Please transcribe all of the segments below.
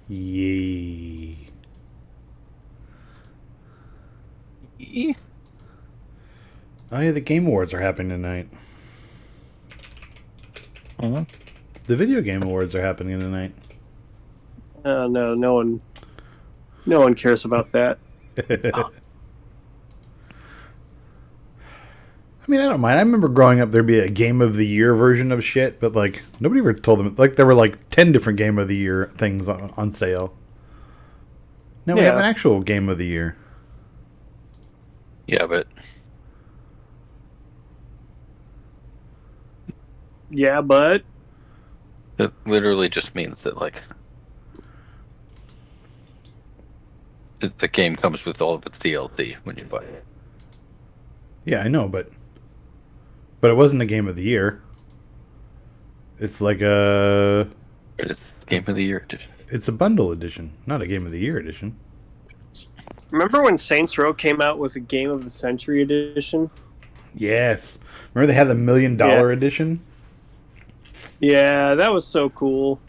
Yay. Oh yeah, the Game Awards are happening tonight. Uh-huh. The Video Game Awards are happening tonight. No, no one cares about that. I mean, I don't mind. I remember growing up, there'd be a Game of the Year version of shit, but like nobody ever told them. Like there were like 10 different Game of the Year things on sale. Now we have an actual Game of the Year. Yeah, but it literally just means that like the game comes with all of its DLC when you buy it. Yeah, I know, but it wasn't a Game of the Year. It's like It's Game of the Year edition. It's a bundle edition, not a Game of the Year edition. Remember when Saints Row came out with a Game of the Century edition? Yes. Remember they had the $1 million edition? Yeah, that was so cool.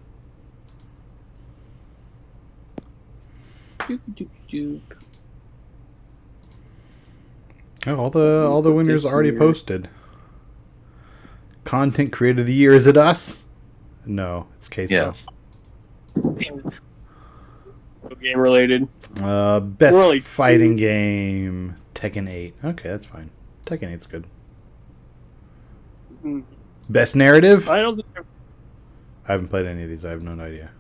Oh, all the winners already posted. Content Creator of the Year, is it us? No, it's Queso. Yeah. Game related. Best really fighting game, Tekken 8. Okay, that's fine. Tekken 8's good. Best narrative? I don't think I haven't played any of these. I have no idea.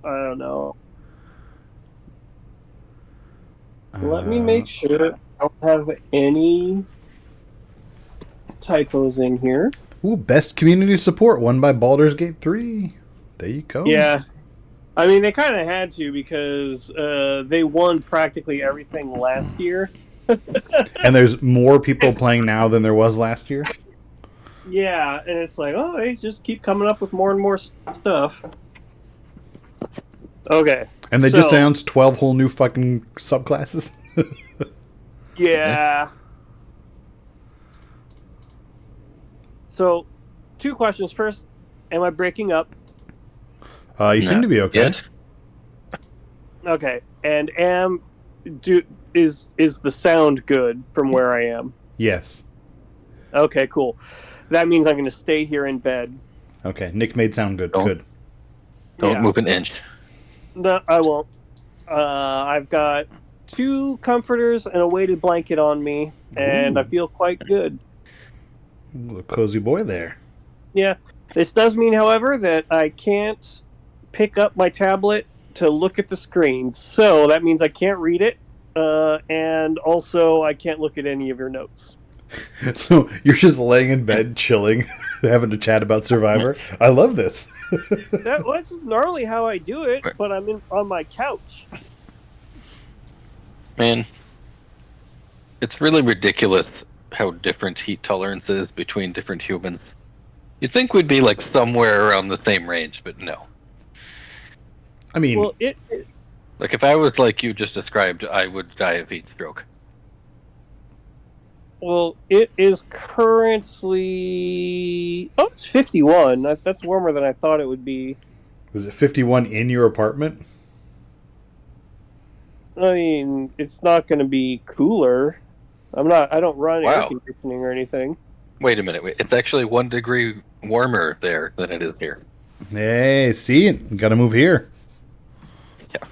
I don't know. Let me make sure I don't have any typos in here. Ooh, best community support, won by Baldur's Gate 3. There you go. Yeah. I mean, they kind of had to because they won practically everything last year. And there's more people playing now than there was last year? Yeah, and it's like, oh, they just keep coming up with more and more stuff. Okay. And they just announced 12 whole new fucking subclasses? Yeah. So, 2 questions. First, am I breaking up? You seem to be okay. Yet. Okay. And is the sound good from where I am? Yes. Okay, cool. That means I'm going to stay here in bed. Okay, Nick made sound good. Good. Don't move an inch. No, I won't. I've got 2 comforters and a weighted blanket on me, and I feel quite good. A cozy boy there. Yeah. This does mean, however, that I can't pick up my tablet to look at the screen. So that means I can't read it, and also I can't look at any of your notes. So you're just laying in bed, chilling, having a chat about Survivor. I love this. This is normally how I do it, but I'm on my couch. Man, it's really ridiculous how different heat tolerance is between different humans. You'd think we'd be like somewhere around the same range, but no. I mean, well, like if I was like you just described, I would die of heat stroke. Well, it is currently... Oh, it's 51. That's warmer than I thought it would be. Is it 51 in your apartment? I mean, it's not going to be cooler. I don't run air conditioning or anything. Wait a minute. It's actually 1 degree warmer there than it is here. Hey, see? You gotta move here. Yeah.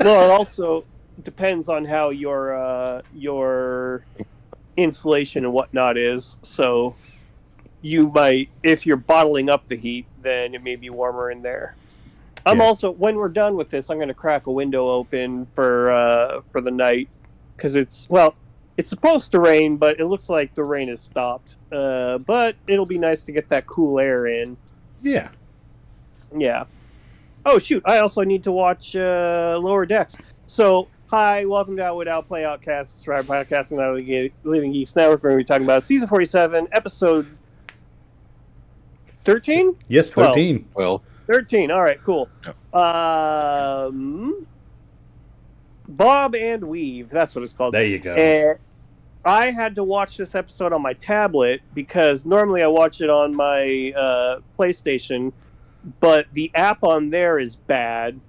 Well, it also depends on how your insulation and whatnot is. So you might, if you're bottling up the heat, then it may be warmer in there. I'm also, when we're done with this, I'm going to crack a window open for the night because it's supposed to rain, but it looks like the rain has stopped. But it'll be nice to get that cool air in. Yeah. Yeah. Oh shoot! I also need to watch Lower Decks. So. Hi, welcome to Out Without Play Outcast, Survivor Podcast, and Living Geeks Network. We're going to be talking about Season 47, Episode 13? Yes, 13. Well, 13, all right, cool. Yep. Bob and Weave, that's what it's called. There you go. And I had to watch this episode on my tablet because normally I watch it on my PlayStation, but the app on there is bad.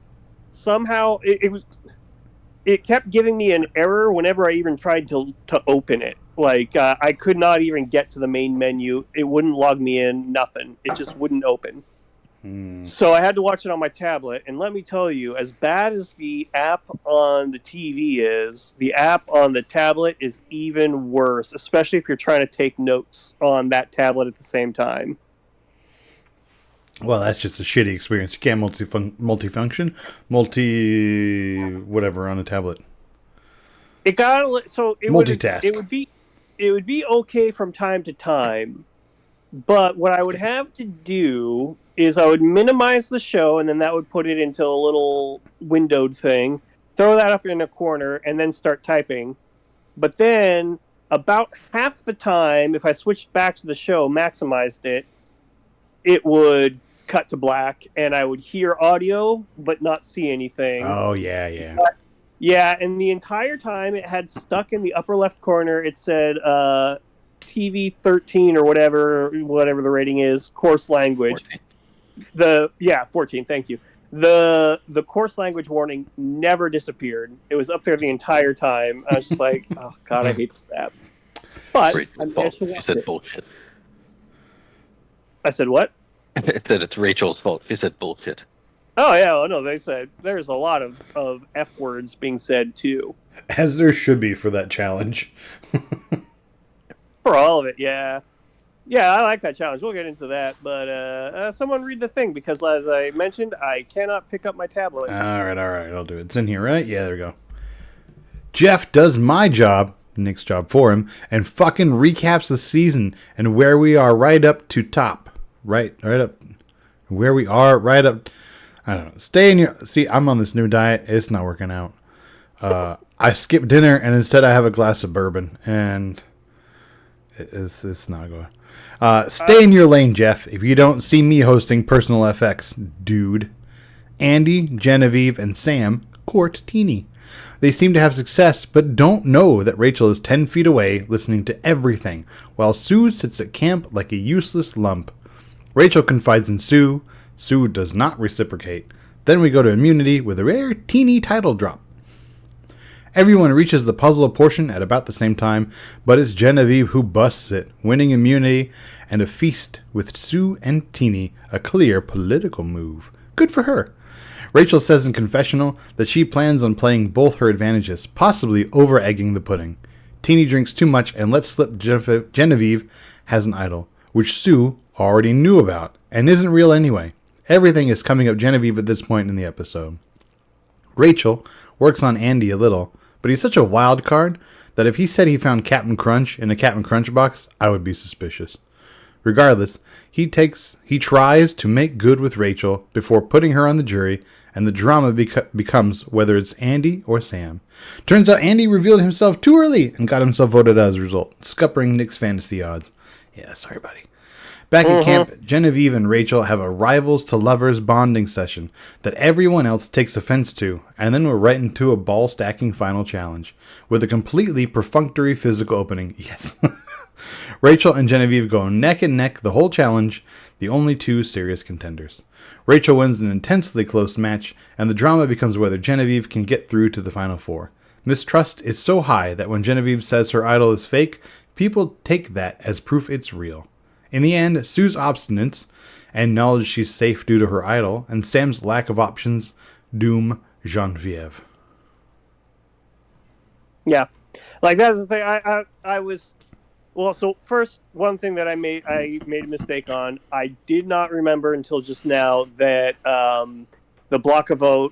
somehow it kept giving me an error whenever I even tried to open it. Like I could not even get to the main menu. It wouldn't log me in. Nothing. It just wouldn't open. So I had to watch it on my tablet, and let me tell you, as bad as the app on the TV is, the app on the tablet is even worse, especially if you're trying to take notes on that tablet at the same time. Well, that's just a shitty experience. You can't multifunction, whatever on a tablet. It got so it multitask. It would be okay from time to time, but what I would have to do is I would minimize the show, and then that would put it into a little windowed thing, throw that up in a corner, and then start typing. But then, about half the time, if I switched back to the show, maximized it, it would cut to black, and I would hear audio, but not see anything. Oh, yeah. Yeah, and the entire time it had stuck in the upper left corner, it said TV 13 or whatever the rating is, course language. 14. 14, thank you. The course language warning never disappeared. It was up there the entire time. I was just like, oh god, I hate that. But I managed to watch it. Bullshit. I said what? It said it's Rachel's fault. She said bullshit. Oh yeah, well, no, they said there's a lot of F words being said too. As there should be for that challenge. For all of it, yeah. Yeah, I like that challenge. We'll get into that, but someone read the thing, because as I mentioned, I cannot pick up my tablet. All right, I'll do it. It's in here, right? Yeah, there we go. Jeff does my job, Nick's job for him, and fucking recaps the season and where we are right up to top. Right up. Where we are right up. I don't know. Stay in your... See, I'm on this new diet. It's not working out. I skip dinner, and instead I have a glass of bourbon, and it's not going. Stay in your lane, Jeff. If you don't see me hosting Personal FX, dude. Andy, Genevieve, and Sam court Teeny. They seem to have success, but don't know that Rachel is 10 feet away listening to everything, while Sue sits at camp like a useless lump. Rachel confides in Sue. Sue does not reciprocate. Then we go to immunity with a rare teeny title drop. Everyone reaches the puzzle portion at about the same time, but it's Genevieve who busts it, winning immunity and a feast with Sue and Teeny, a clear political move. Good for her. Rachel says in confessional that she plans on playing both her advantages, possibly over-egging the pudding. Teeny drinks too much and lets slip Genevieve has an idol, which Sue already knew about and isn't real anyway. Everything is coming up Genevieve at this point in the episode. Rachel works on Andy a little, but he's such a wild card that if he said he found Captain Crunch in a Captain Crunch box, I would be suspicious. Regardless, he tries to make good with Rachel before putting her on the jury, and the drama becomes whether it's Andy or Sam. Turns out Andy revealed himself too early and got himself voted as a result, scuppering Nick's fantasy odds. Yeah, sorry, buddy. Back at camp, Genevieve and Rachel have a rivals to lovers bonding session that everyone else takes offense to, and then we're right into a ball-stacking final challenge, with a completely perfunctory physical opening. Yes. Rachel and Genevieve go neck and neck the whole challenge, the only two serious contenders. Rachel wins an intensely close match, and the drama becomes whether Genevieve can get through to the final four. Mistrust is so high that when Genevieve says her idol is fake, people take that as proof it's real. In the end, Sue's obstinance and knowledge she's safe due to her idol, and Sam's lack of options doom Genevieve. Yeah, like that's the thing. I was well. So first, one thing that I made a mistake on. I did not remember until just now that the block a vote.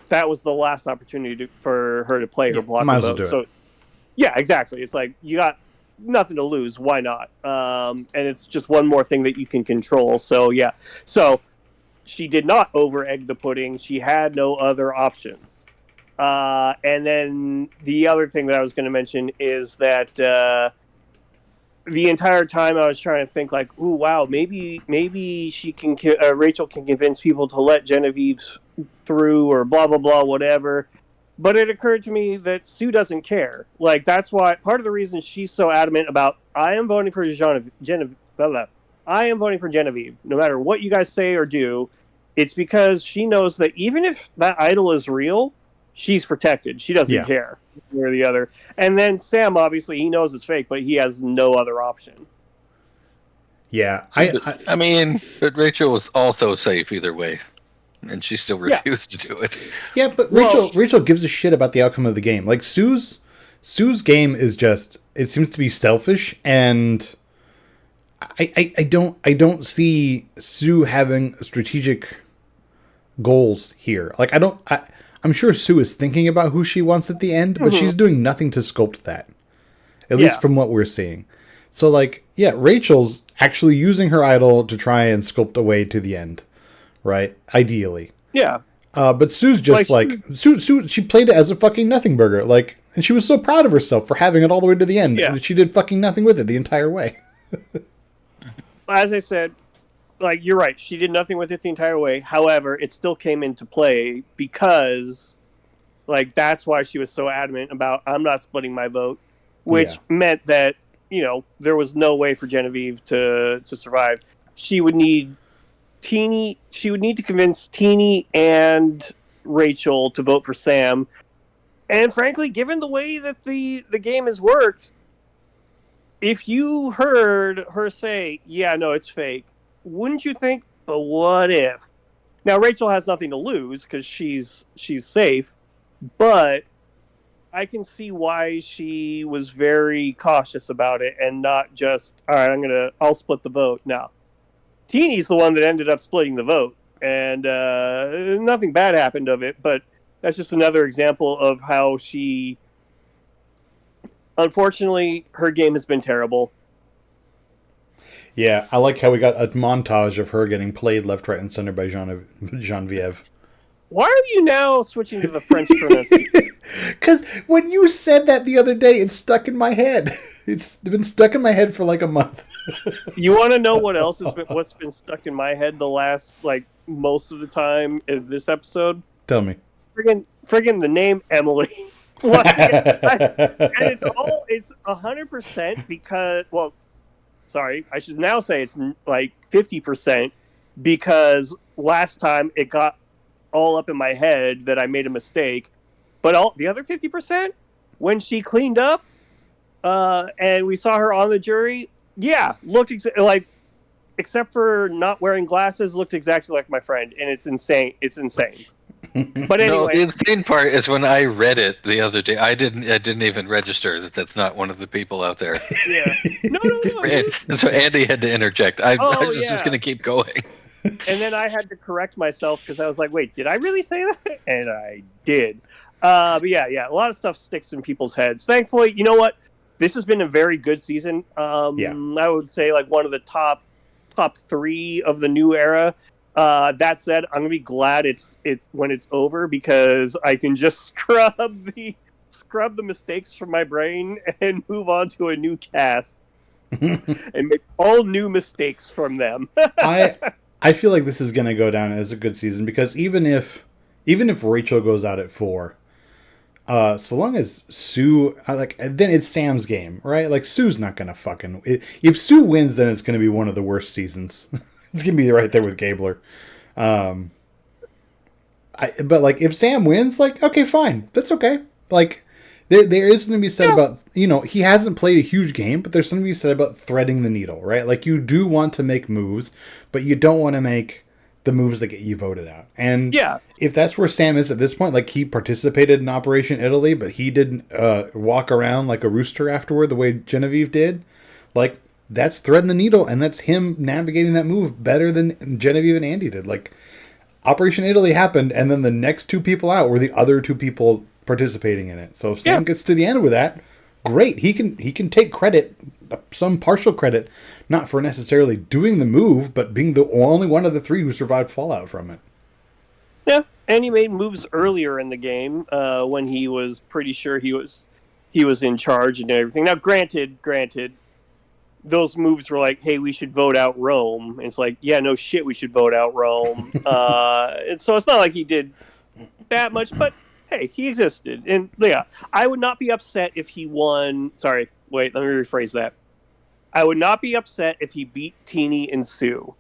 That was the last opportunity for her to play her block a vote. So yeah, exactly. It's like you got nothing to lose. Why not? And it's just one more thing that you can control. So yeah. So she did not over-egg the pudding. She had no other options. And then the other thing that I was going to mention is that the entire time I was trying to think like, ooh, wow, maybe she can Rachel can convince people to let Genevieve through or blah blah blah whatever. But it occurred to me that Sue doesn't care. Like, that's why part of the reason she's so adamant about I am voting for Genevieve, no matter what you guys say or do, It's because she knows that even if that idol is real, she's protected. She doesn't care one or the other. And then Sam, obviously, he knows it's fake, but he has no other option. Yeah, I mean, but Rachel was also safe either way, and she still refused to do it. Yeah, but Rachel gives a shit about the outcome of the game. Like Sue's game is just, it seems to be selfish, and I don't see Sue having strategic goals here. Like I'm sure Sue is thinking about who she wants at the end, but she's doing nothing to sculpt that. At least from what we're seeing. So like, yeah, Rachel's actually using her idol to try and sculpt a way to the end, right? Ideally. Yeah. But Sue's just Sue, she played it as a fucking nothing burger. Like, and she was so proud of herself for having it all the way to the end. Yeah. And she did fucking nothing with it the entire way. As I said, like, you're right. She did nothing with it the entire way. However, it still came into play because, like, that's why she was so adamant about, I'm not splitting my vote, which meant that, you know, there was no way for Genevieve to survive. She would need to convince Teeny and Rachel to vote for Sam. And frankly, given the way that the game has worked, if you heard her say, yeah, no, it's fake, wouldn't you think, but what if? Now, Rachel has nothing to lose because she's safe, but I can see why she was very cautious about it and not just, all right, I'll split the vote. Now, Teeny's the one that ended up splitting the vote, and nothing bad happened of it, but that's just another example of how she, unfortunately, her game has been terrible. Yeah, I like how we got a montage of her getting played left, right, and center by Genevieve. Why are you now switching to the French pronunciation? Because when you said that the other day, it stuck in my head. It's been stuck in my head for like a month. You want to know what else what's been stuck in my head the last, like, most of the time in this episode? Tell me. Friggin' the name Emily. And it's 100% because, well, sorry, I should now say it's like 50% because last time it got all up in my head that I made a mistake. But the other 50%, when she cleaned up and we saw her on the jury, looked like, except for not wearing glasses, looked exactly like my friend. And it's insane. It's insane. But anyway, no, the insane part is when I read it the other day. I didn't even register that that's not one of the people out there. Yeah. No. And so Andy had to interject. I was just going to keep going. And then I had to correct myself because I was like, "Wait, did I really say that?" And I did. But yeah, a lot of stuff sticks in people's heads. Thankfully, you know what? This has been a very good season. I would say like one of the top 3 of the new era. That said, I'm gonna be glad it's when it's over because I can just scrub the mistakes from my brain and move on to a new cast and make all new mistakes from them. I feel like this is gonna go down as a good season because even if Rachel goes out at 4, so long as Sue then it's Sam's game, right? Like Sue's not gonna fucking, if Sue wins, then it's gonna be one of the worst seasons. It's gonna be right there with Gabler. But like if Sam wins, like okay, fine, that's okay. Like there is something to be said about, you know, he hasn't played a huge game, but there's something to be said about threading the needle, right? Like you do want to make moves, but you don't want to make the moves that get you voted out. And if that's where Sam is at this point, like he participated in Operation Italy, but he didn't walk around like a rooster afterward the way Genevieve did, like that's threading the needle, and that's him navigating that move better than Genevieve and Andy did. Like Operation Italy happened, and then the next 2 people out were the other 2 people participating in it. So if Sam gets to the end with that, great. He can take credit, some partial credit, not for necessarily doing the move, but being the only one of the 3 who survived fallout from it. Yeah, and he made moves earlier in the game when he was pretty sure he was in charge and everything. Now, granted, those moves were like, hey, we should vote out Rome. And it's like, yeah, no shit, we should vote out Rome. And so it's not like he did that much, but hey, he existed. And yeah, I would not be upset if he won. Sorry, wait, let me rephrase that. I would not be upset if he beat Teeny and Sue.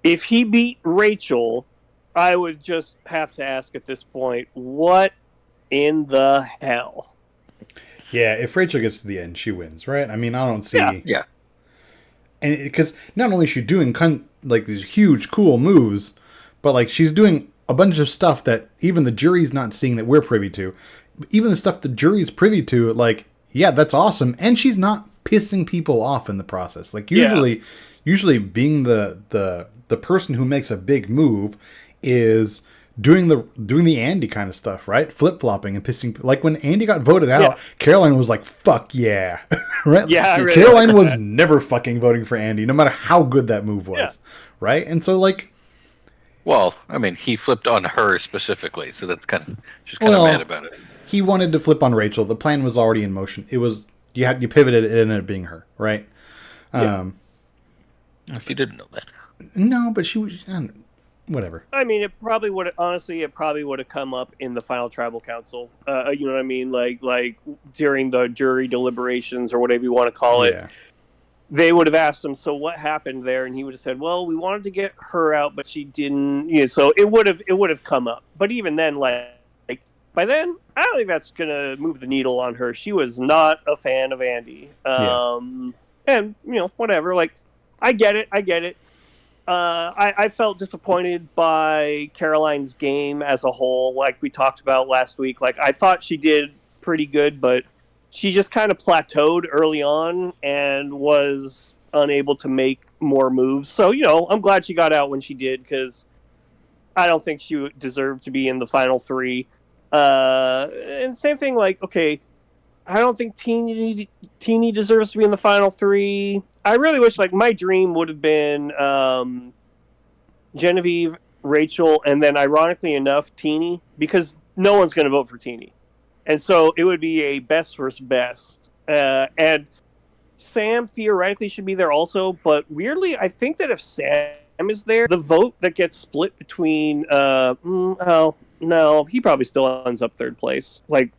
If he beat Rachel, I would just have to ask at this point, what in the hell? Yeah, if Rachel gets to the end, she wins, right? I mean, I don't Yeah. see, Yeah. and because not only is she doing like these huge, cool moves, but like she's doing a bunch of stuff that even the jury's not seeing that we're privy to. Even the stuff the jury's privy to, like, yeah, that's awesome, and she's not pissing people off in the process. Like Yeah. usually being the person who makes a big move is doing the Andy kind of stuff, right? Flip flopping and pissing. Like when Andy got voted out, Yeah. Caroline was like, "Fuck yeah," right? Yeah, I really Caroline like was that. never fucking voting for Andy, no matter how good that move was, Yeah. right? And so like, Well, I mean, he flipped on her specifically, so she's kind of mad well, about it. he wanted to flip on Rachel. The plan was already in motion. It was you pivoted. It ended up being her, right? Yeah. You didn't know that. No, but she was whatever. I mean, it probably would have come up in the final tribal council. You know what I mean? Like during the jury deliberations or whatever you want to call it. Yeah. They would have asked him, so what happened there? And he would have said, well, we wanted to get her out, but she didn't. You know, so it would have come up. But even then, like by then, I don't think that's gonna move the needle on her. She was not a fan of Andy. And whatever. Like, I get it. I felt disappointed by Caroline's game as a whole, like we talked about last week. Like, I thought she did pretty good, but she just kind of plateaued early on and was unable to make more moves. So, I'm glad she got out when she did, because I don't think she deserved to be in the final three. And same thing, like, okay, I don't think Teeny deserves to be in the final three. I really wish, like, my dream would have been Genevieve, Rachel, and then, ironically enough, Teeny, because no one's going to vote for Teeny. And so it would be a best versus best. And Sam theoretically should be there also, but weirdly, I think that if Sam is there, the vote that gets split between no, he probably still ends up third place. Like,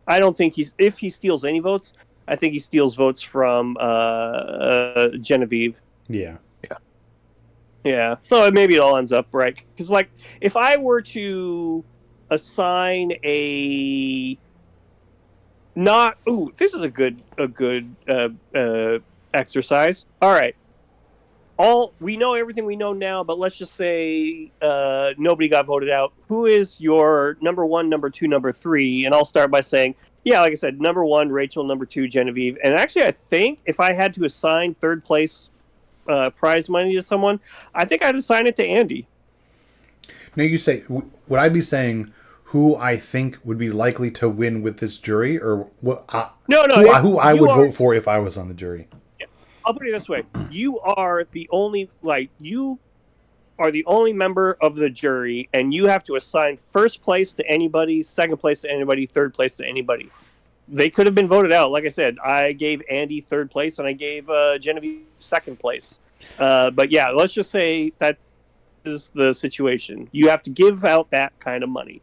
I don't think if he steals any votes, I think he steals votes from Genevieve. Yeah. Yeah. So maybe it all ends up right. Because, like, if I were to assign this is a good exercise. All right. We know everything we know now, but let's just say nobody got voted out. Who is your number one, number two, number three? And I'll start by saying, yeah, like I said, number one, Rachel, number two, Genevieve. And actually, I think if I had to assign third place prize money to someone, I think I'd assign it to Andy. Now you say, would I be saying who I think would be likely to win with this jury, or what? Who I would vote for if I was on the jury? I'll put it this way: you are the only member of the jury, and you have to assign first place to anybody, second place to anybody, third place to anybody. They could have been voted out. Like I said, I gave Andy third place, and I gave Genevieve second place. But yeah, let's just say that is the situation. You have to give out that kind of money.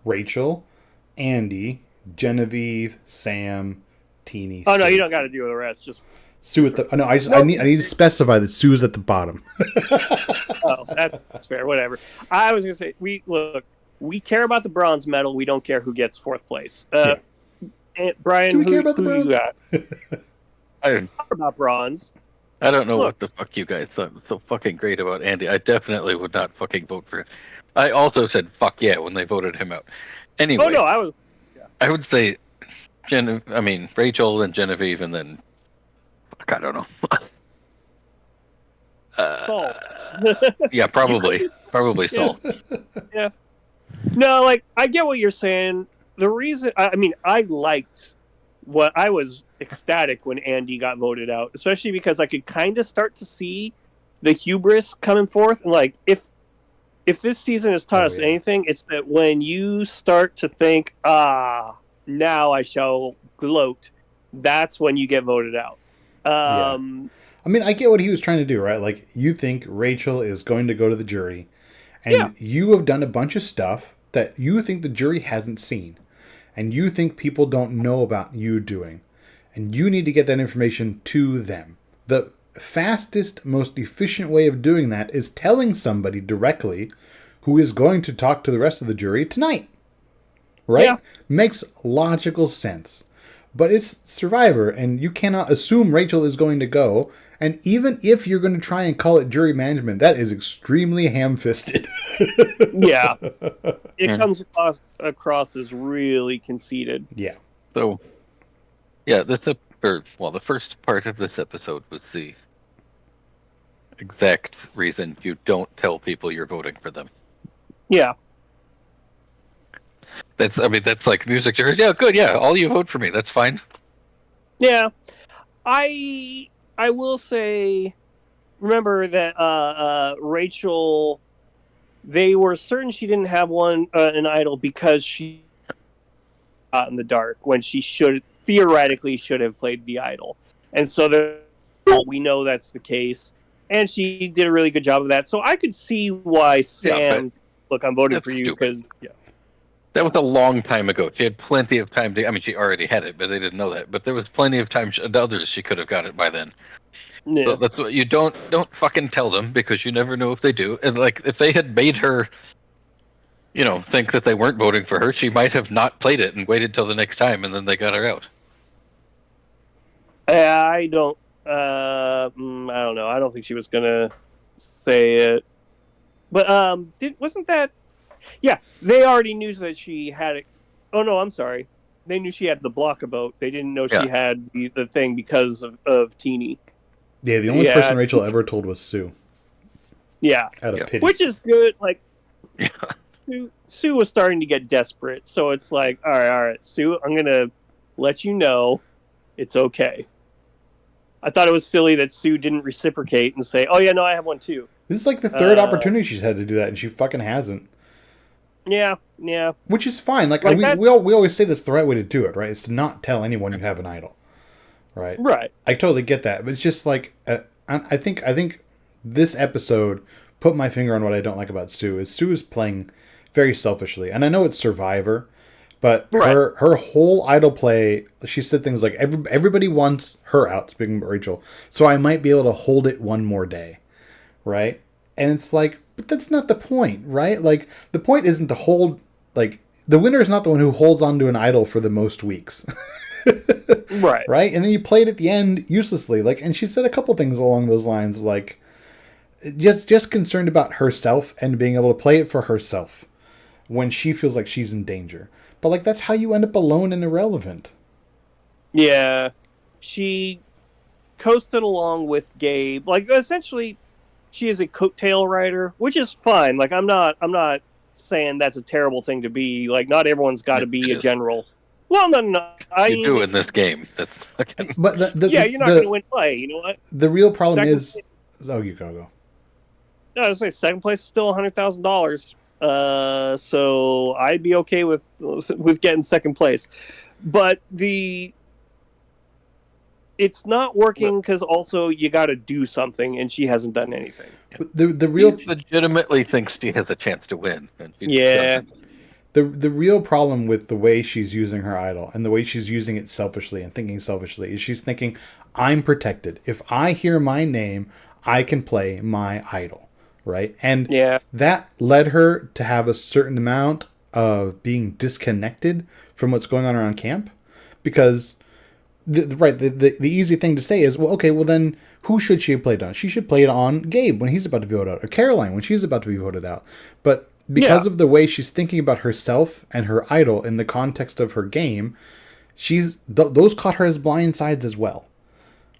Rachel, Andy, Genevieve, Sam, Teeny. Oh no, you don't got to do the rest. Just Sue at the. No, I need to specify that Sue's at the bottom. Oh, that's fair. Whatever. I was gonna say, we care about the bronze medal. We don't care who gets fourth place. Brian, do we care about the bronze? You got? I don't Talk about bronze. I don't know what the fuck you guys thought was so fucking great about Andy. I definitely would not fucking vote for him. I also said fuck yeah when they voted him out. Anyway. Oh no, I was. Yeah. I would say Rachel and Genevieve, and then I don't know. Saul. Yeah, probably Saul. Yeah. No, like, I get what you're saying. The reason, I was ecstatic when Andy got voted out, especially because I could kind of start to see the hubris coming forth. And, like, if this season has taught us anything, it's that when you start to think, now I shall gloat, that's when you get voted out. I mean, I get what he was trying to do, right? Like, you think Rachel is going to go to the jury, and you have done a bunch of stuff that you think the jury hasn't seen, and you think people don't know about you doing, and you need to get that information to them. fastest, most efficient way of doing that is telling somebody directly who is going to talk to the rest of the jury tonight. Right? Yeah. Makes logical sense. But it's Survivor, and you cannot assume Rachel is going to go. And even if you're going to try and call it jury management, that is extremely ham-fisted. Yeah. It comes across as really conceited. Yeah. So, yeah, the first part of this episode was the exact reason you don't tell people you're voting for them. Yeah. That's like music to her. Yeah, good. Yeah, all you vote for me. That's fine. Yeah. I will say, remember that Rachel, they were certain she didn't have an idol because she got in the dark when she theoretically should have played the idol. And so we know that's the case. And she did a really good job of that. So I could see why Sam, look, I'm voting for you because, That was a long time ago. She had plenty of time to. I mean, she already had it, but they didn't know that. But there was plenty of time. Others she could have got it by then. Yeah. So that's what you don't fucking tell them, because you never know if they do. And like, if they had made her, think that they weren't voting for her, she might have not played it and waited till the next time, and then they got her out. I don't know. I don't think she was gonna say it. But wasn't that? Yeah, they already knew that she had it. Oh no, I'm sorry. They knew she had the block vote. They didn't know she had the thing because of Teeny. Yeah, the only person Rachel ever told was Sue. Yeah. Out of pity. Which is good. Like, Sue was starting to get desperate. So it's like, all right, Sue, I'm going to let you know it's okay. I thought it was silly that Sue didn't reciprocate and say, oh, yeah, no, I have one too. This is like the third opportunity she's had to do that, and she fucking hasn't. Yeah. Which is fine. Like we always say that's the right way to do it, right? It's to not tell anyone you have an idol. Right. I totally get that, but it's just like I think this episode put my finger on what I don't like about Sue. Is Sue is playing very selfishly, and I know it's Survivor, but her whole idol play. She said things like everybody wants her out. Speaking of Rachel, so I might be able to hold it one more day, right? And it's like, but that's not the point, right? Like the point isn't to hold. Like the winner is not the one who holds on to an idol for the most weeks. Right? And then you play it at the end uselessly. Like, and she said a couple things along those lines, like just concerned about herself and being able to play it for herself when she feels like she's in danger. But like, that's how you end up alone and irrelevant. Yeah. She coasted along with Gabe. Like, essentially, she is a coattail rider, which is fine. Like, I'm not saying that's a terrible thing to be. Like, not everyone's got to be a general. Well, no. You do in this game. That's but you're not going to win play. You know what? The real problem is. Oh, you go. No, I was saying second place is still $100,000. So I'd be okay with getting second place, but it's not working because also you got to do something, and she hasn't done anything. The real she legitimately thinks she has a chance to win. And The real problem with the way she's using her idol and the way she's using it selfishly and thinking selfishly is she's thinking, I'm protected. If I hear my name, I can play my idol, right? And that led her to have a certain amount of being disconnected from what's going on around camp, because the easy thing to say is, well, okay, well then who should she have played on? She should play it on Gabe when he's about to be voted out, or Caroline when she's about to be voted out. But because of the way she's thinking about herself and her idol in the context of her game, those caught her as blind sides as well,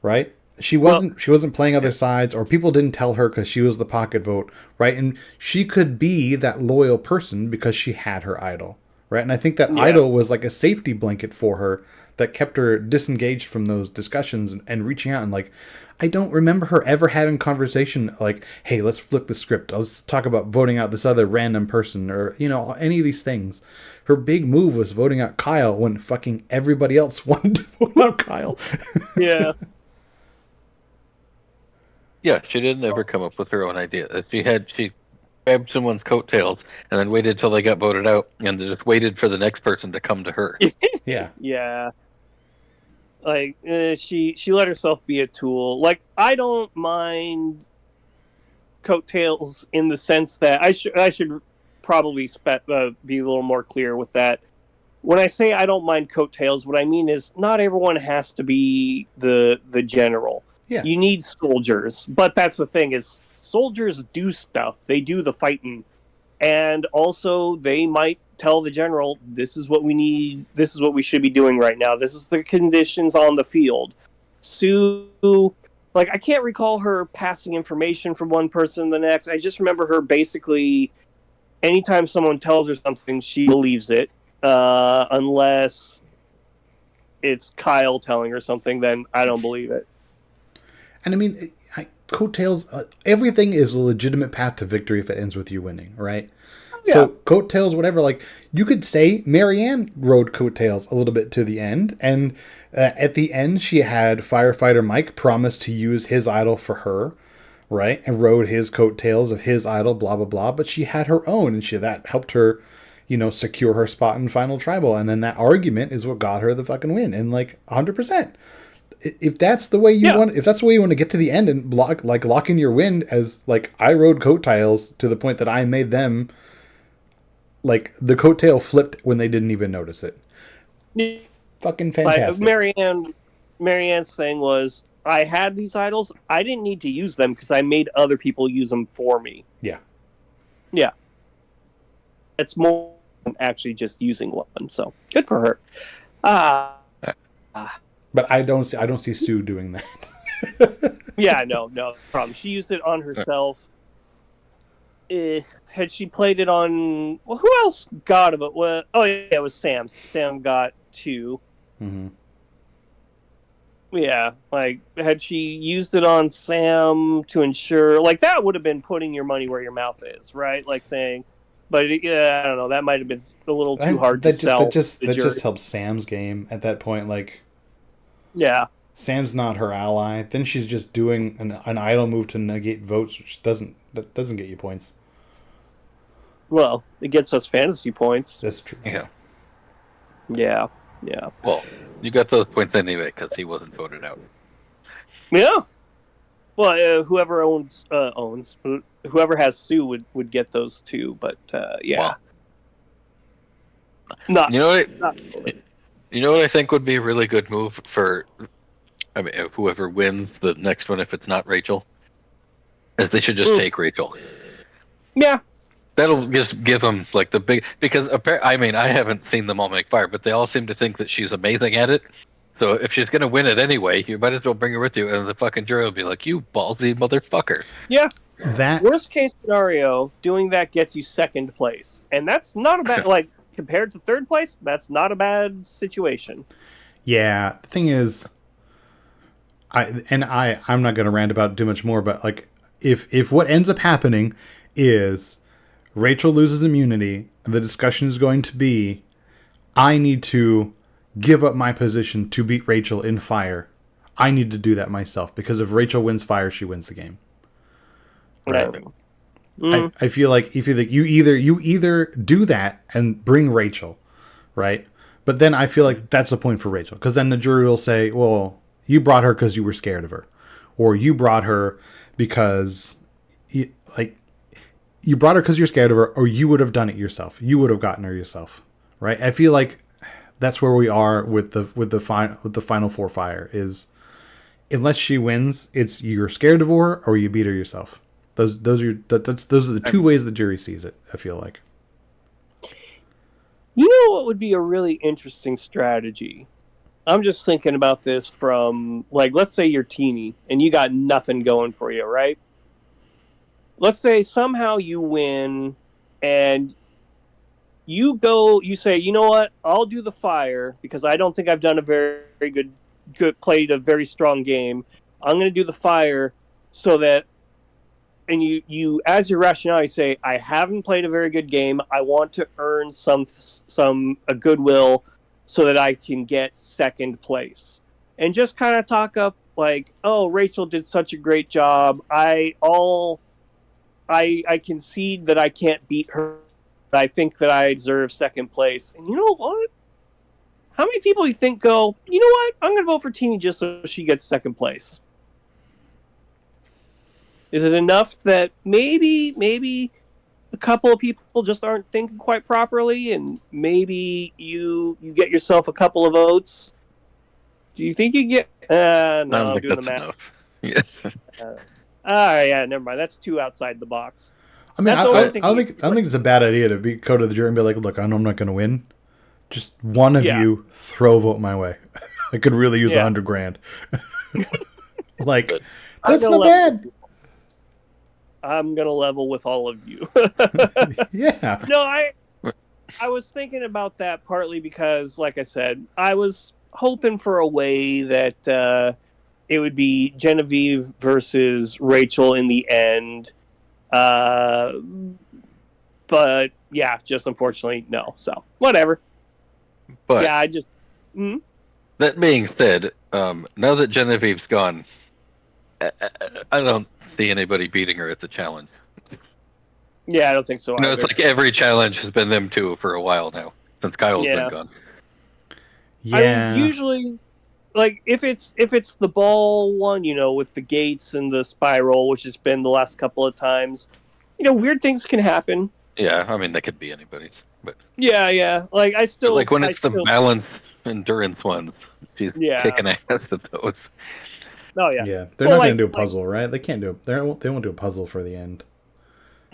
right? She wasn't playing other sides, or people didn't tell her because she was the pocket vote, right? And she could be that loyal person because she had her idol, right? And I think that idol was like a safety blanket for her that kept her disengaged from those discussions and reaching out and like, I don't remember her ever having conversation like, hey, let's flip the script. Let's talk about voting out this other random person, or, any of these things. Her big move was voting out Kyle when fucking everybody else wanted to vote out Kyle. Yeah. Yeah, she didn't ever come up with her own idea. She grabbed someone's coattails and then waited till they got voted out and just waited for the next person to come to her. Yeah. Like she let herself be a tool. Like I don't mind coattails in the sense that I should probably be a little more clear with that. When I say I don't mind coattails, what I mean is not everyone has to be the general. Yeah. You need soldiers, but that's the thing is soldiers do stuff. They do the fighting, and also they might tell the general, "This is what we need. This is what we should be doing right now. This is the conditions on the field." Sue, like I can't recall her passing information from one person to the next. I just remember her basically, anytime someone tells her something, she believes it, unless it's Kyle telling her something. Then I don't believe it. And I mean, coattails, everything is a legitimate path to victory if it ends with you winning, right? Yeah. So coattails, whatever, like you could say Marianne rode coattails a little bit to the end, and at the end she had Firefighter Mike promise to use his idol for her, right? And rode his coattails of his idol, blah blah blah. But she had her own, and that helped her, secure her spot in Final Tribal. And then that argument is what got her the fucking win, and like 100%. If that's the way you want, if that's the way you want to get to the end and lock in your win, as like I rode coattails to the point that I made them. Like, the coattail flipped when they didn't even notice it. Yeah. Fucking fantastic. Marianne's thing was, I had these idols. I didn't need to use them because I made other people use them for me. Yeah. Yeah. It's more than actually just using one. So, good for her. But I don't see Sue doing that. Yeah, no problem. She used it on herself. Had she played it on... Well, who else got it? Well, oh, yeah, it was Sam. Sam got 2. Mm-hmm. Yeah, like, had she used it on Sam to ensure... Like, that would have been putting your money where your mouth is, right? Like saying... But, yeah, I don't know. That might have been a little too hard to sell. That just helps Sam's game at that point. Like... Yeah. Sam's not her ally. Then she's just doing an idol move to negate votes, which doesn't get you points. Well, it gets us fantasy points. That's true. Yeah. Yeah. Well, you got those points anyway because he wasn't voted out. Yeah. Well, whoever whoever has Sue would get those too. But yeah. Well, you know what I think would be a really good move for, I mean, whoever wins the next one, if it's not Rachel, is they should just take Rachel. Yeah. That'll just give them like the big, because I mean, I haven't seen them all make fire, but they all seem to think that she's amazing at it. So if she's gonna win it anyway, you might as well bring her with you, and the fucking jury will be like, "You ballsy motherfucker." Yeah. That worst case scenario, doing that gets you second place, and that's not a bad like compared to third place. That's not a bad situation. Yeah, the thing is, I'm not gonna rant about it too much more, but like if what ends up happening is Rachel loses immunity, the discussion is going to be, I need to give up my position to beat Rachel in fire. I need to do that myself, because if Rachel wins fire, she wins the game. Right. I feel like you either do that and bring Rachel, right? But then I feel like that's a point for Rachel, because then the jury will say, well, you brought her because you were scared of her, or you brought her because you brought her because you're scared of her, or you would have done it yourself. You would have gotten her yourself, right? I feel like that's where we are with the final four fire is, unless she wins, it's you're scared of her or you beat her yourself. Those are the two ways the jury sees it, I feel like. You know what would be a really interesting strategy? I'm just thinking about this from, like, let's say you're teeny and you got nothing going for you, right? Let's say somehow you win and you say, you know what, I'll do the fire because I don't think I've done a very, very good played a very strong game. I'm going to do the fire so that, and you as your rationale, you say, I haven't played a very good game. I want to earn a goodwill so that I can get second place. And just kind of talk up like, oh, Rachel did such a great job. I concede that I can't beat her. I think that I deserve second place. And you know what? how many people you think go, you know what? I'm going to vote for Teeny just so she gets second place. Is it enough that maybe a couple of people just aren't thinking quite properly, and maybe you get yourself a couple of votes? Do you think you get? I No, don't I'm think doing the that's math. enough. Yeah. Yeah, never mind. That's too outside the box. I mean, That's I overthinking don't it. think it's a bad idea to go to the jury and be like, look, I know I'm not going to win. Just one of Yeah. you throw a vote my way. I could really use Yeah. $100,000. Like, I'm that's gonna not level bad. with you. I'm gonna level with all of you. Yeah. No, I was thinking about that partly because, like I said, I was hoping for a way that it would be Genevieve versus Rachel in the end. But yeah, just unfortunately, no. So whatever. But Yeah, I just. that being said, now that Genevieve's gone, I don't see anybody beating her at the challenge. Yeah, I don't think so You know, either. it's like every challenge has been them two for a while now, since Kyle's Yeah. been gone. Yeah. I mean, usually, like if it's the ball one, with the gates and the spiral, which has been the last couple of times, weird things can happen. Yeah, I mean, they could be anybody's. But Yeah. Like like when it's the balance endurance ones, she's kicking ass at those. Oh yeah. Yeah. They're not going to do a puzzle, right? They can't do. They won't do a puzzle for the end.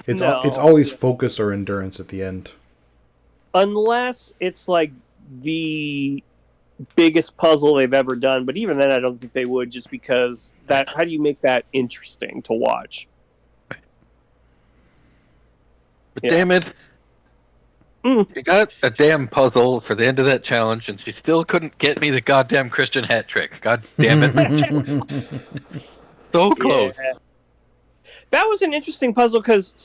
It's always focus or endurance at the end. Unless it's like the biggest puzzle they've ever done, but even then I don't think they would, just because how do you make that interesting to watch? But damn it, she got a damn puzzle for the end of that challenge, and she still couldn't get me the goddamn Christian hat trick. God damn it. So close. Yeah. That was an interesting puzzle because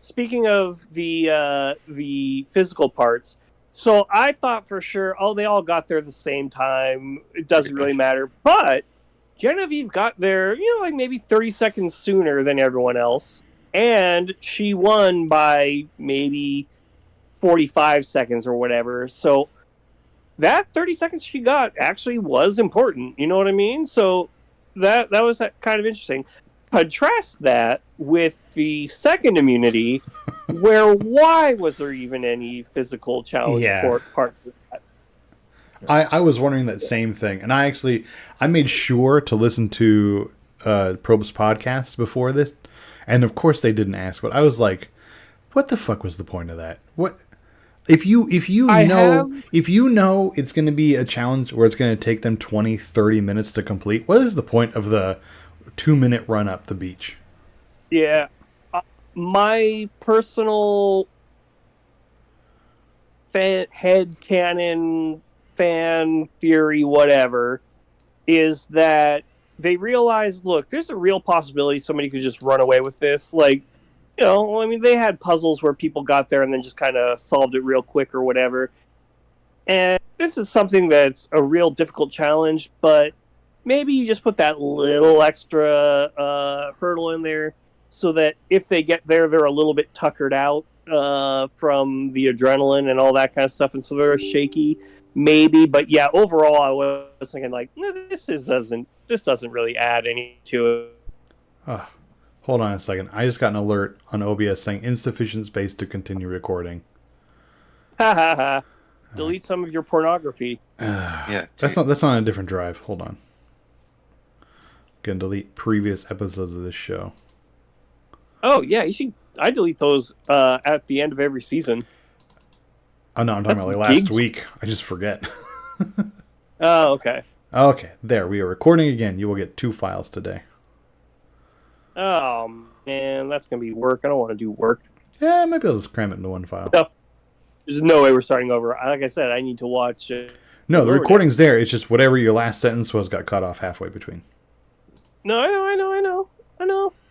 speaking of the physical parts, so I thought for sure, they all got there at the same time. It doesn't really matter. But Genevieve got there, like maybe 30 seconds sooner than everyone else. And she won by maybe 45 seconds or whatever. So that 30 seconds she got actually was important. You know what I mean? So that was kind of interesting. Contrast that with the second immunity, where why was there even any physical challenge part of that? I was wondering that same thing, and I made sure to listen to Probe's podcast before this, and of course they didn't ask, but I was like, what the fuck was the point of that? What if you know it's going to be a challenge where it's going to take them 20-30 minutes to complete? What is the point of the 2-minute run up the beach? Yeah. My personal headcanon, fan theory, whatever, is that they realized, look, there's a real possibility somebody could just run away with this. Like, I mean, they had puzzles where people got there and then just kind of solved it real quick or whatever. And this is something that's a real difficult challenge, but maybe you just put that little extra hurdle in there so that if they get there, they're a little bit tuckered out from the adrenaline and all that kind of stuff, and so they're shaky, maybe. But yeah, overall, I was thinking like, this doesn't really add any to it. Hold on a second. I just got an alert on OBS saying insufficient space to continue recording. Ha ha ha! Delete some of your pornography. Yeah, that's on a different drive. Hold on. Gonna delete previous episodes of this show. Oh yeah, I delete those at the end of every season. Oh no, I'm talking about like last week. I just forget. Oh, okay. Okay, there we are recording again. You will get 2 files today. Oh man, that's gonna be work. I don't want to do work. Yeah, maybe I'll just cram it into 1 file. No, there's no way we're starting over. Like I said, I need to watch. No, the recording's there. It's just whatever your last sentence was got cut off halfway between. No, I know,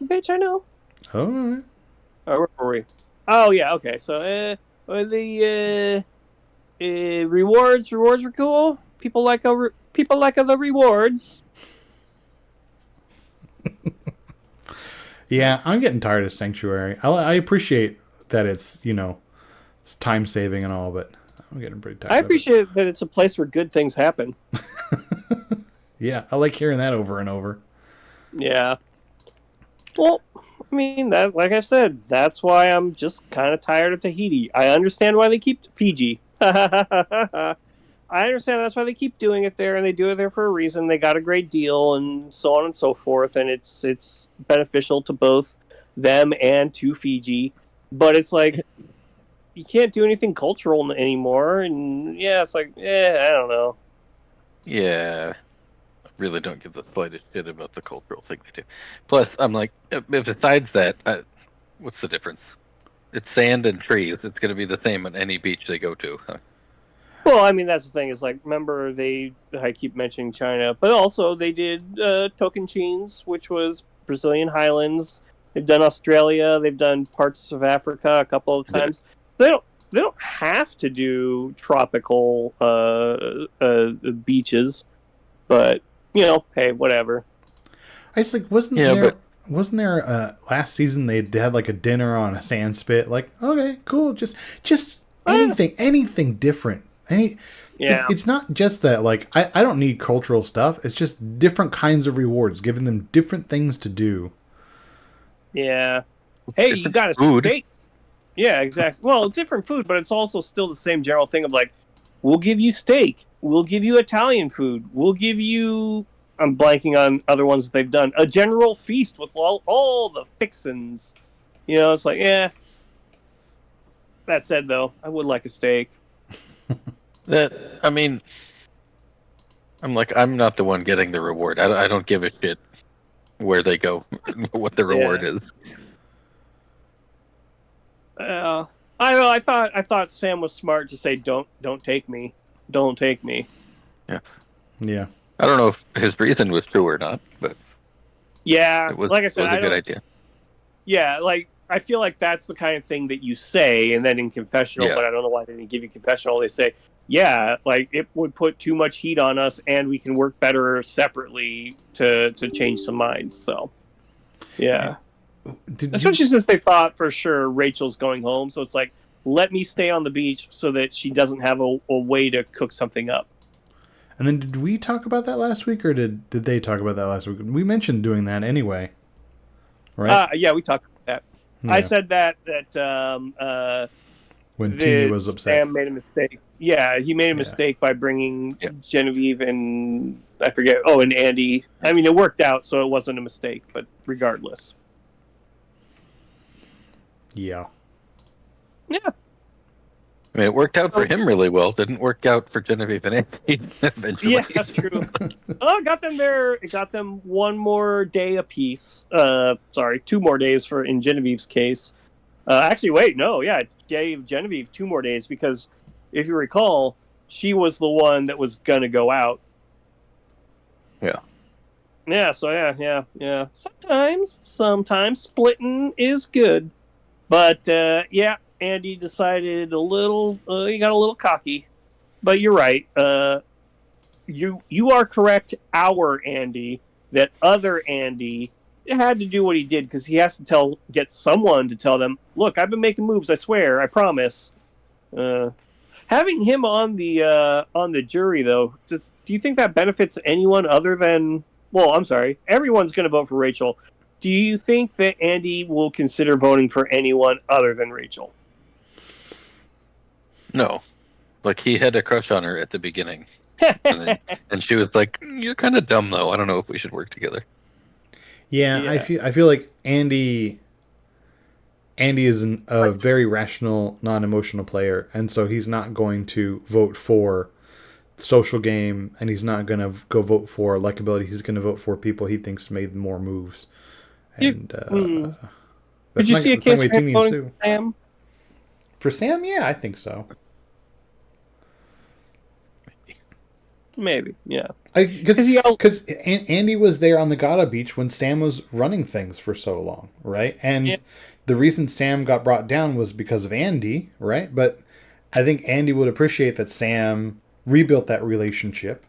bitch, I know. Oh, all right. Where were we? Oh yeah, okay. So the rewards were cool. People like the rewards. Yeah, I'm getting tired of Sanctuary. I appreciate that it's it's time saving and all, but I'm getting pretty tired. I appreciate that it's a place where good things happen. Yeah, I like hearing that over and over. Yeah. Well, I mean, that, like I said, that's why I'm just kind of tired of Tahiti. I understand why they keep Fiji. I understand that's why they keep doing it there, and they do it there for a reason. They got a great deal, and so on and so forth, and it's beneficial to both them and to Fiji. But it's like you can't do anything cultural anymore, and yeah, it's like, I don't know. Yeah. Really don't give the slightest shit about the cultural thing they do. Plus, I'm like, if besides that, what's the difference? It's sand and trees. It's going to be the same on any beach they go to. Well, I mean, that's the thing. Is like, remember I keep mentioning China, but also they did Tocantins, which was Brazilian highlands. They've done Australia. They've done parts of Africa a couple of times. They don't have to do tropical beaches, but you know, hey, whatever. I just like wasn't there last season they had like a dinner on a sand spit? Like, okay, cool, just anything different. It's not just that, like, I don't need cultural stuff. It's just different kinds of rewards, giving them different things to do. Yeah. Hey, you got a steak. Yeah, exactly. Well, different food, but it's also still the same general thing of like, we'll give you steak. We'll give you Italian food. We'll give you, I'm blanking on other ones that they've done, a general feast with all the fixins. You know, it's like, yeah. That said, though, I would like a steak. I mean, I'm like, I'm not the one getting the reward. I don't give a shit where they go, what the reward is. I know. I thought Sam was smart to say, "Don't take me, don't take me." Yeah. I don't know if his reason was true or not, but yeah, it was, like I said, it was a good idea. Yeah, like I feel like that's the kind of thing that you say, and then in confessional, but I don't know why they didn't give you confessional. They say, yeah, like it would put too much heat on us, and we can work better separately to change some minds. So, yeah. Especially since they thought for sure Rachel's going home, so it's like, let me stay on the beach so that she doesn't have a way to cook something up. And then did we talk about that last week, or did they talk about that last week? We mentioned doing that anyway, right? Yeah, we talked about that. Yeah. I said that when Tina was upset, Sam made a mistake. Yeah, he made a mistake by bringing Genevieve and I forget. Oh, and Andy. I mean, it worked out, so it wasn't a mistake. But regardless. Yeah. Yeah. I mean, it worked out for him really well. Didn't work out for Genevieve and Andy eventually. Yeah, that's true. It got them there. It got them one more day apiece. Sorry, 2 more days in Genevieve's case. Actually, wait, no, yeah, it gave Genevieve 2 more days because, if you recall, she was the one that was gonna go out. Yeah. Yeah. So yeah. Sometimes splitting is good. But, Andy decided he got a little cocky. But you're right. You are correct, our Andy, that other Andy had to do what he did because he has to get someone to tell them, look, I've been making moves, I swear, I promise. Having him on the jury, though, do you think that benefits anyone other than, well, I'm sorry, everyone's going to vote for Rachel. Do you think that Andy will consider voting for anyone other than Rachel? No. Like, he had a crush on her at the beginning. and she was like, you're kind of dumb, though. I don't know if we should work together. Yeah. I feel like Andy is a very rational, non-emotional player, and so he's not going to vote for social game, and he's not going to go vote for likability. He's going to vote for people he thinks made more moves. And did you see a case for him voting for Sam? For Sam, yeah, I think so. Maybe, yeah. Because Andy was there on the Gata beach when Sam was running things for so long, right? And the reason Sam got brought down was because of Andy, right? But I think Andy would appreciate that Sam rebuilt that relationship,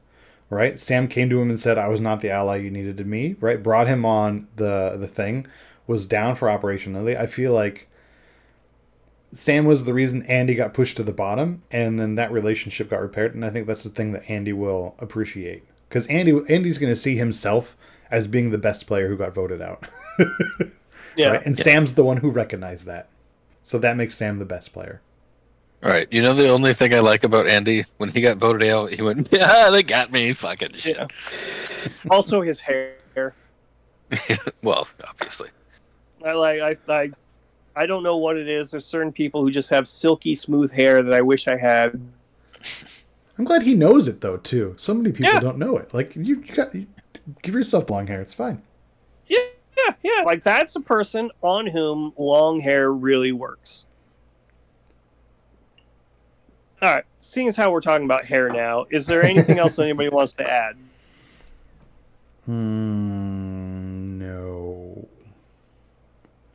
right? Sam came to him and said, I was not the ally you needed to me, right? Brought him on the thing, was down for Operation Lily. I feel like Sam was the reason Andy got pushed to the bottom, and then that relationship got repaired. And I think that's the thing that Andy will appreciate, because Andy's going to see himself as being the best player who got voted out. Yeah, right? And Sam's the one who recognized that, so that makes Sam the best player. All right. You know the only thing I like about Andy, when he got voted out, he went, "Yeah, they got me, fucking shit." Yeah. Also, his hair. Well, obviously. I don't know what it is. There's certain people who just have silky smooth hair that I wish I had. I'm glad he knows it though too. So many people Yeah. don't know it. Like you give yourself long hair. It's fine. Yeah. Like that's a person on whom long hair really works. All right. Seeing as how we're talking about hair now, is there anything else anybody wants to add? No.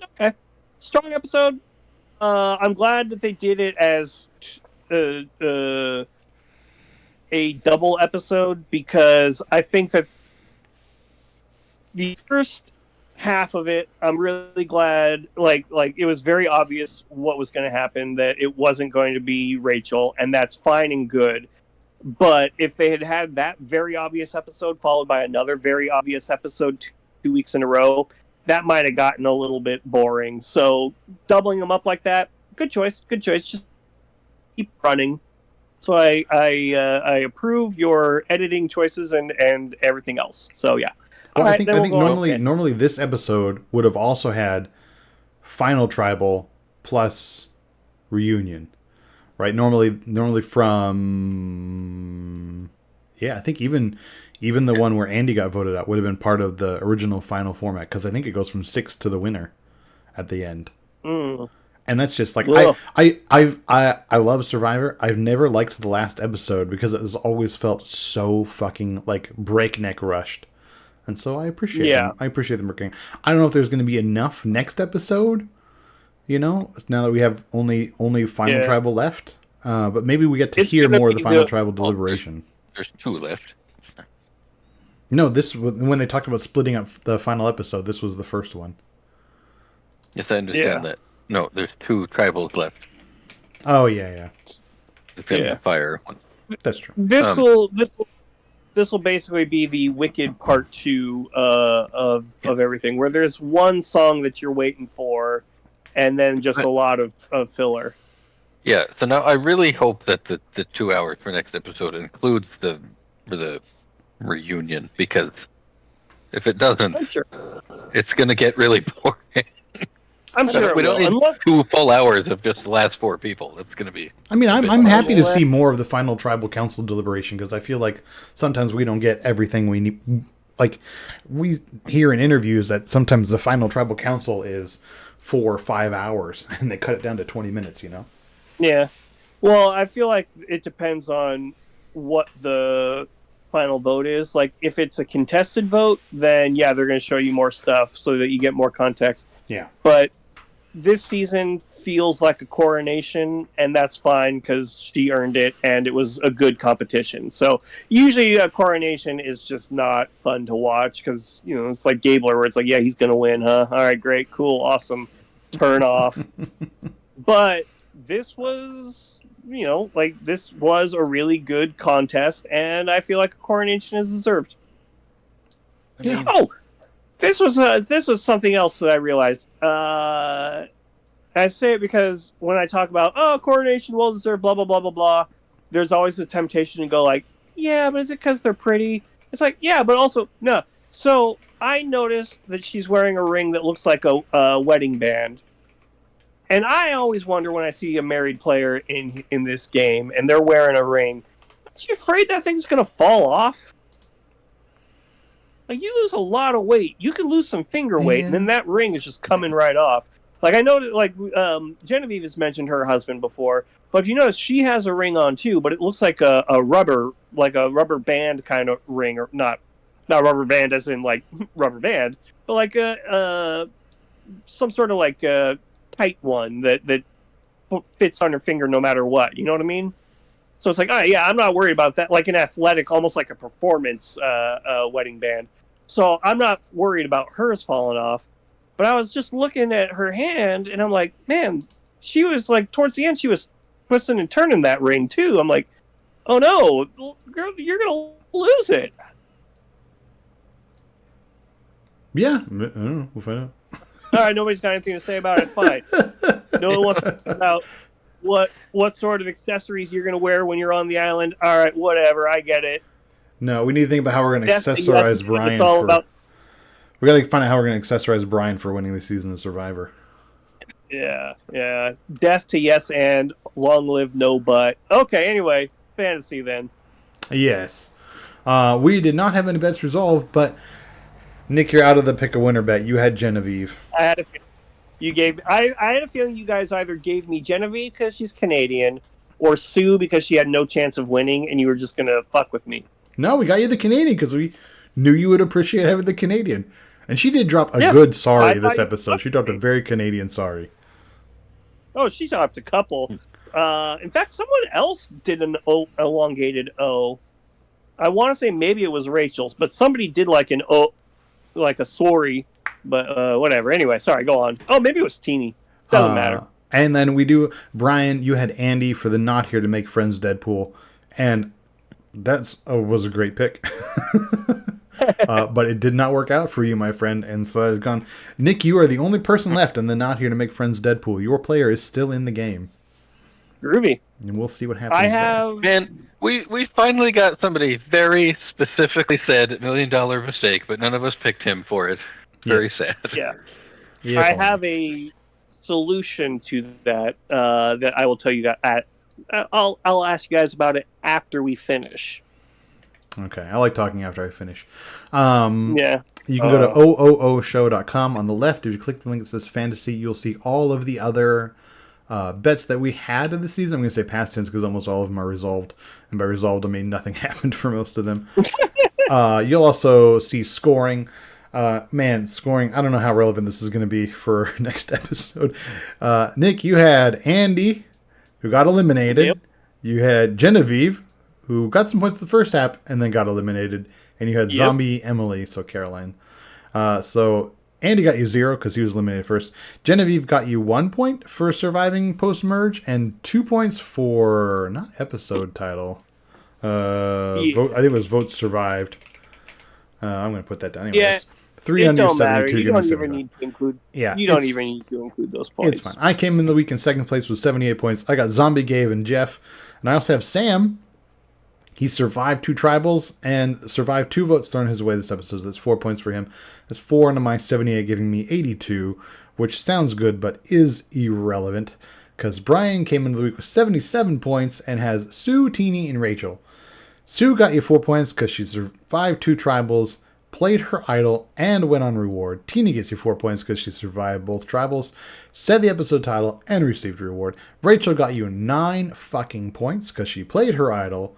Okay. Strong episode. I'm glad that they did it as a double episode, because I think that the first half of it, I'm really glad. Like it was very obvious what was going to happen, that it wasn't going to be Rachel, and that's fine and good. But if they had had that very obvious episode followed by another very obvious episode 2 weeks in a row, that might have gotten a little bit boring. So doubling them up like that, good choice. Just keep running. So I approve your editing choices and everything else. So yeah. Well, All I think normally this episode would have also had Final Tribal plus Reunion, right? Normally from I think even the one where Andy got voted out would have been part of the original final format, because I think it goes from 6 to the winner at the end. And that's just like I love Survivor. I've never liked the last episode because it has always felt so fucking like breakneck rushed. And so I appreciate them. I appreciate them working. I don't know if there's going to be enough next episode, now that we have only Final Tribal left. But maybe we get to hear more of the Final Tribal deliberation. There's 2 left. No, this was when they talked about splitting up the final episode. This was the first one. Yes, I understand that. No, there's 2 tribals left. Oh yeah. The fire one. That's true. This will basically be the Wicked Part 2 of everything, where there's one song that you're waiting for, and then just a lot of filler. Yeah. So now I really hope that the 2 hours for next episode includes the reunion, because if it doesn't, it's going to get really boring. I'm sure we don't need 2 full hours of just the last 4 people. It's going to be. I mean, I'm happy to see more of the final tribal council deliberation, because I feel like sometimes we don't get everything we need. Like we hear in interviews that sometimes the final tribal council is 4 or 5 hours, and they cut it down to 20 minutes. Yeah. Well, I feel like it depends on what the final vote is. Like if it's a contested vote, then they're going to show you more stuff so that you get more context. Yeah. But this season feels like a coronation, and that's fine because she earned it and it was a good competition. So usually a coronation is just not fun to watch because, it's like Gabler, where it's like, he's going to win, huh? All right, great, cool, awesome. Turn off. But this was, this was a really good contest, and I feel like a coronation is deserved. Yeah. Oh, this was something else that I realized. I say it because when I talk about coronation well deserved, blah blah blah blah blah, there's always the temptation to go like, but is it because they're pretty? It's like, but also no. So I noticed that she's wearing a ring that looks like a wedding band, and I always wonder when I see a married player in this game and they're wearing a ring, aren't you afraid that thing's gonna fall off? Like, you lose a lot of weight. You can lose some finger weight, and then that ring is just coming right off. Like, I know that, like, Genevieve has mentioned her husband before, but if you notice, she has a ring on, too, but it looks like a rubber band kind of ring, or not rubber band as in, like, rubber band, but like some sort of, like, tight one that fits on her finger no matter what. You know what I mean? So it's like, I'm not worried about that. Like an athletic, almost like a performance wedding band. So I'm not worried about hers falling off. But I was just looking at her hand, and I'm like, man, she was like towards the end, she was twisting and turning that ring too. I'm like, oh no, girl, you're gonna lose it. Yeah, I don't know. We'll find out. All right, nobody's got anything to say about it. Fine. No one wants to talk about what sort of accessories you're gonna wear when you're on the island. All right, whatever. I get it. No, we need to think about how we're going to accessorize Brian. It's all about. We got to find out how we're going to accessorize Brian for winning the season of Survivor. Yeah. Death to yes and long live no but. Okay, anyway, fantasy then. Yes. We did not have any bets resolved, but Nick, you're out of the pick a winner bet. You had Genevieve. I had a feeling you guys either gave me Genevieve because she's Canadian or Sue because she had no chance of winning and you were just going to fuck with me. No, we got you the Canadian because we knew you would appreciate having the Canadian. And she did drop a good sorry this episode. She dropped a very Canadian sorry. Oh, she dropped a couple. In fact, someone else did an elongated O. I want to say maybe it was Rachel's, but somebody did like an O, like a sorry, but whatever. Anyway, sorry, go on. Oh, maybe it was Teeny. Doesn't matter. And then we do, Brian, you had Andy for the Not Here to Make Friends Deadpool. And that was a great pick. But it did not work out for you, my friend. And so I've gone, Nick, you are the only person left in the Not Here to Make Friends Deadpool. Your player is still in the game. Groovy. And we'll see what happens. Man, we finally got somebody very specifically said $1 million mistake, but none of us picked him for it. Very sad. Yeah. I have a solution to that that I will tell you that I'll ask you guys about it after we finish. Okay, I like talking after I finish. Yeah. You can go to Oooshow.com. On the left, if you click the link that says fantasy, you'll see all of the other bets that we had in the season. I'm going to say past tense because almost all of them are resolved. And by resolved, I mean nothing happened for most of them. You'll also see scoring. Scoring, I don't know how relevant this is going to be for next episode. Nick, you had Andy, who got eliminated. Yep. You had Genevieve, who got some points the first half and then got eliminated. And you had Zombie Emily, so Caroline. So Andy got you 0 because he was eliminated first. Genevieve got you 1 point for surviving post-merge and 2 points for, not episode title. Vote. I think it was votes survived. I'm going to put that down anyways. Yeah. 372. You don't even need to include. Yeah, you don't even need to include those points. It's fine. I came in the week in second place with 78 points. I got Zombie, Gabe, and Jeff, and I also have Sam. He survived 2 tribals and survived 2 votes thrown his way this episode. So that's 4 points for him. That's 4 into my 78, giving me 82, which sounds good but is irrelevant because Brian came into the week with 77 points and has Sue, Teeny, and Rachel. Sue got you 4 points because she survived 2 tribals, played her idol, and went on reward. Teeny gets you 4 points because she survived both tribals, said the episode title, and received a reward. Rachel got you 9 fucking points because she played her idol,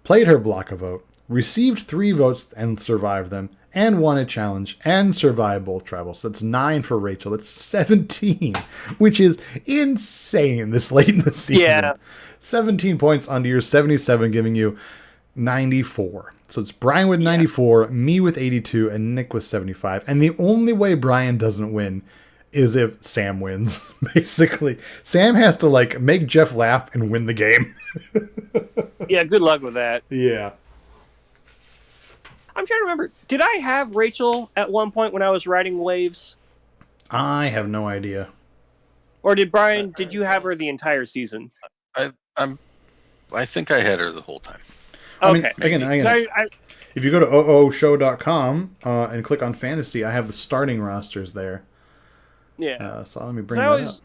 played her block a vote, received 3 votes and survived them, and won a challenge, and survived both tribals. That's 9 for Rachel. That's 17, which is insane this late in the season. Yeah. 17 points onto your 77, giving you 94. So it's Brian with 94, me with 82, and Nick with 75. And the only way Brian doesn't win is if Sam wins, basically. Sam has to, make Jeff laugh and win the game. Yeah, good luck with that. Yeah. I'm trying to remember. Did I have Rachel at one point when I was riding waves? I have no idea. Or did Brian, did you have her the entire season? I think I had her the whole time. Okay. Again, if you go to Oooshow.com and click on fantasy, I have the starting rosters there. Yeah. So let me bring that up.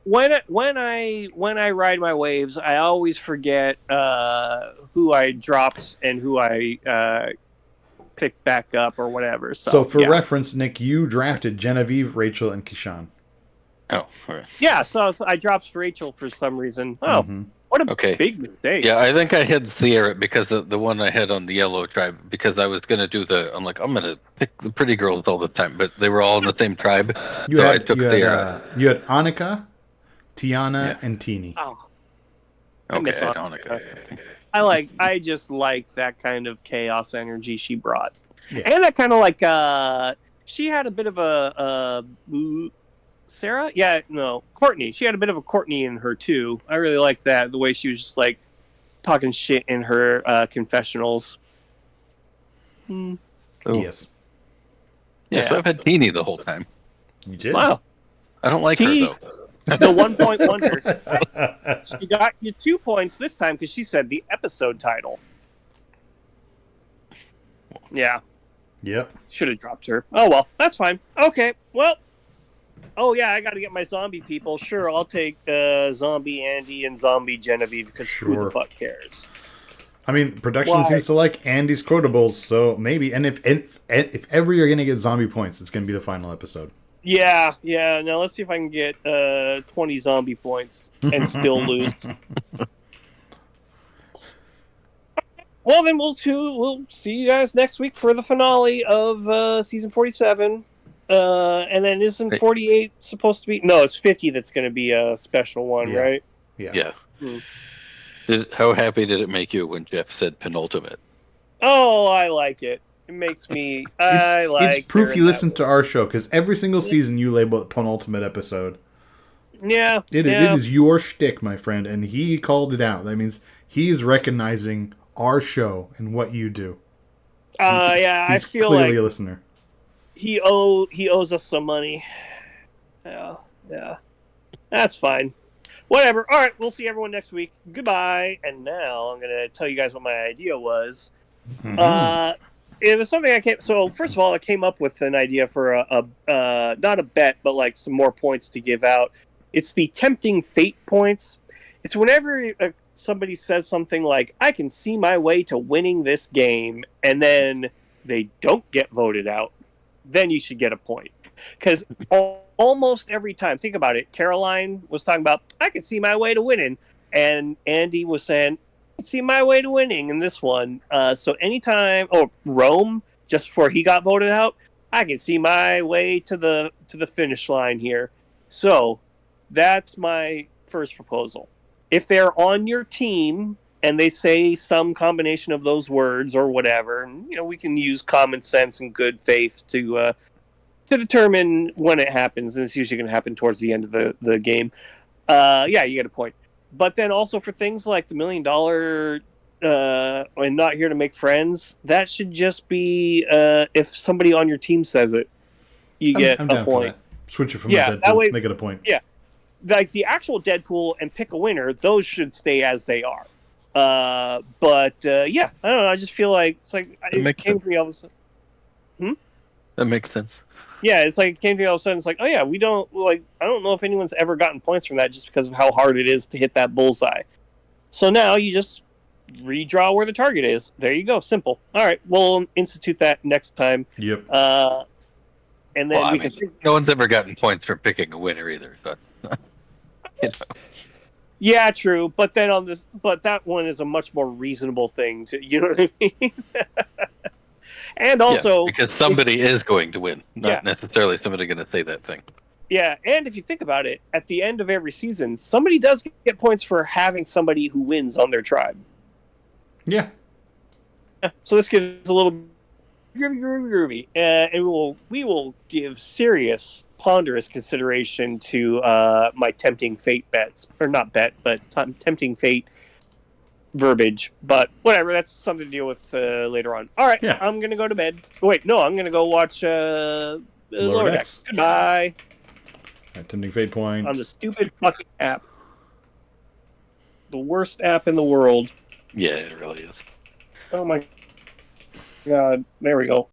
When I ride my waves, I always forget who I dropped and who I picked back up or whatever. So for reference, Nick, you drafted Genevieve, Rachel, and Kishan. Oh, okay. Yeah, so I dropped Rachel for some reason. Oh, what a big mistake. Yeah, I think I had Sierra because the one I had on the yellow tribe, because I was going to do I'm going to pick the pretty girls all the time, but they were all in the same tribe. I took Sierra. You had Annika, Tiana, and Teeny. Oh. Okay, Annika. I just like that kind of chaos energy she brought. Yeah. And that kind of she had a bit of a Sarah? Yeah, no, Courtney. She had a bit of a Courtney in her too. I really liked that, the way she was just like talking shit in her confessionals. Oh. Yes. Yeah, so I've had Teeny the whole time. You did. Wow. I don't like Teeny, her though. the 1 point wonder. She got you 2 points this time because she said the episode title. Yeah. Yep. Should have dropped her. Oh well, that's fine. Okay. Well. Oh yeah, I got to get my zombie people. Sure, I'll take zombie Andy and zombie Genevieve because who the fuck cares? I mean, production seems to like Andy's quotables, so maybe. And if ever you're gonna get zombie points, it's gonna be the final episode. Yeah. Now let's see if I can get 20 zombie points and still lose. Well, then we'll see you guys next week for the finale of season 47. And then isn't 48 supposed to be? No, it's 50 that's going to be a special one, right? Yeah. How happy did it make you when Jeff said penultimate? Oh, I like it. It makes me. It's proof you listen to our show because every single season you label it penultimate episode. Yeah, it is your shtick, my friend, and he called it out. That means he's recognizing our show and what you do. I feel clearly like a listener. He owes us some money. Yeah, that's fine. Whatever. All right, we'll see everyone next week. Goodbye. And now I'm gonna tell you guys what my idea was. It was something I came. So first of all, I came up with an idea for a not a bet, but like some more points to give out. It's the tempting fate points. It's whenever somebody says something like, "I can see my way to winning this game," and then they don't get voted out, then you should get a point. Because almost every time, think about it, Caroline was talking about, I can see my way to winning. And Andy was saying, I can see my way to winning in this one. So anytime, Rome, just before he got voted out, I can see my way to the finish line here. So that's my first proposal. If they're on your team and they say some combination of those words or whatever, we can use common sense and good faith to determine when it happens, and it's usually going to happen towards the end of the game. You get a point. But then also for things like the $1 million and not here to make friends, that should just be if somebody on your team says it, you get a point. Switch it from Deadpool, make it a point. Yeah, like the actual Deadpool and pick a winner, those should stay as they are. I don't know. I just feel like it's like it came to me all of a sudden. That makes sense. Yeah, it's like it came to me all of a sudden. It's like, oh yeah, we don't like. I don't know if anyone's ever gotten points from that just because of how hard it is to hit that bullseye. So now you just redraw where the target is. There you go. Simple. All right, we'll institute that next time. Yep. And then no one's ever gotten points for picking a winner either. So. Yeah, true. But then that one is a much more reasonable thing to. You know what I mean? And also, because somebody is going to win, not necessarily somebody going to say that thing. Yeah, and if you think about it, at the end of every season, somebody does get points for having somebody who wins on their tribe. Yeah. So this gives a little groovy. And we will give serious, ponderous consideration to my tempting fate bets, or not bet, but tempting fate verbiage, but whatever, that's something to deal with later on. All right, I'm gonna go to bed. Wait, no, I'm gonna go watch Lower Decks. Goodbye. Tempting fate point on the stupid fucking app, the worst app in the world. Yeah, it really is. Oh my god, there we go.